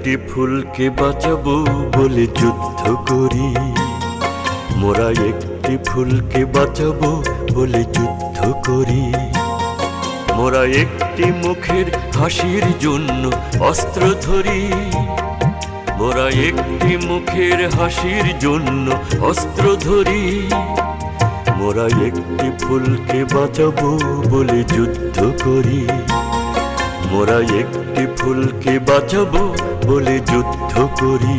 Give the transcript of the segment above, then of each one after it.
একটি ফুলকে বাঁচাবো বলে যুদ্ধ করি, মোরা একটি ফুলকে বাঁচাবো বলে যুদ্ধ করি। মোরা একটি মুখের হাসির জন্য অস্ত্র ধরি, মোরা একটি মুখের হাসির জন্য অস্ত্র ধরি। মোরা একটি ফুলকে বাঁচাবো বলে যুদ্ধ করি, মোরা একটি ফুলকে বাঁচাবো বলে যুদ্ধ করি।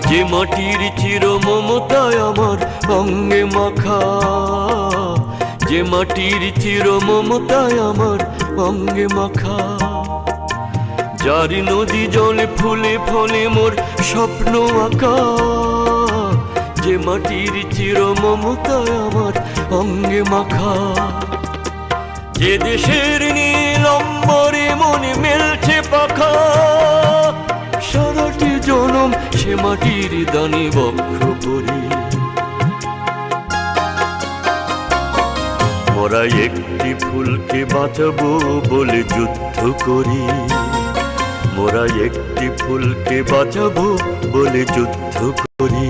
যে মাটির চির মমতায় আমার অঙ্গে মাখা, যে মাটির চির মমতায় আমার অঙ্গে মাখা, যার নদী জলে ফুলে ফলে মোর স্বপ্ন আঁকা। যে মাটির চির মমতায় আমার অঙ্গে মাখা, যে দেশের নীল অম্বরে মনে মেলছে পাখা। সারাটি জনম সে মাটির দানে বক্ষ পরি। মোরা একটি ফুলকে বাঁচাবো বলে যুদ্ধ করি, মোরা একটি ফুলকে বাঁচাবো বলে যুদ্ধ করি।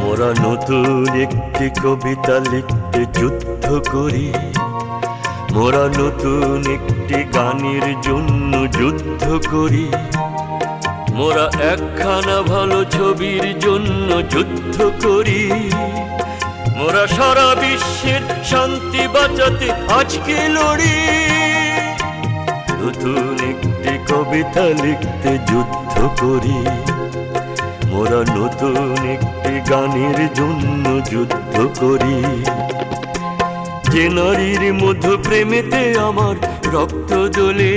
মোরা নতুন একটি কবিতা লিখতে যুদ্ধ করি, মোরা নতুন একটি গানের জন্য যুদ্ধ করি। মোরা একখানা ভালো ছবির জন্য যুদ্ধ করি। মোরা সারা বিশ্বের শান্তি বাঁচাতে আজকে লড়ি। নতুন একটি কবিতা লিখতে যুদ্ধ করি, মোরা নতুন একটি গানের জন্য যুদ্ধ করি। যে নারীর মধু প্রেমেতে আমার রক্ত জ্বলে,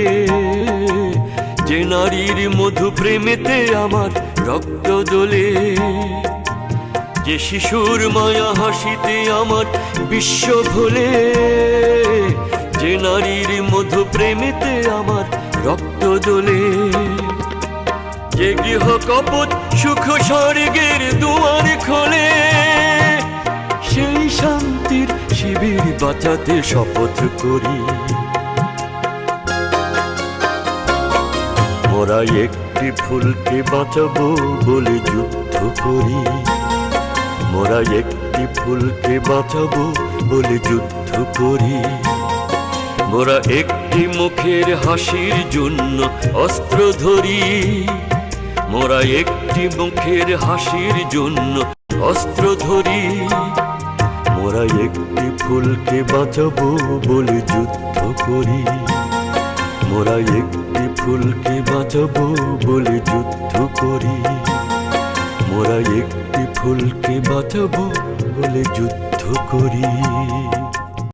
যে নারীর মধু প্রেমেতে আমার রক্ত জ্বলে। যে শিশুর মায়া হাসিতে আমার বিশ্ব ভোলে, যে নারীর মধু প্রেমেতে আমার রক্ত জ্বলে। যে গৃহ কপট সুখ স্বর্গের দুয়ার খোলে, সেই শান্তির শিবির বাঁচাতে শপথ করি। মোরা একটি ফুলকে বাঁচাবো বলে যুদ্ধ করি, মোরা একটি ফুলকে বাঁচাবো বলে যুদ্ধ করি। মোরা একটি মুখের হাসির জন্য অস্ত্র ধরি, মোরা একটি মুখের হাসির জন্য অস্ত্র ধরি। মোরা একটি ফুলকে বাঁচাবো বলে যুদ্ধ করি, মোরা একটি ফুলকে বাঁচাবো বলে যুদ্ধ করি। মোরা একটি ফুলকে বাঁচাবো বলে যুদ্ধ করি।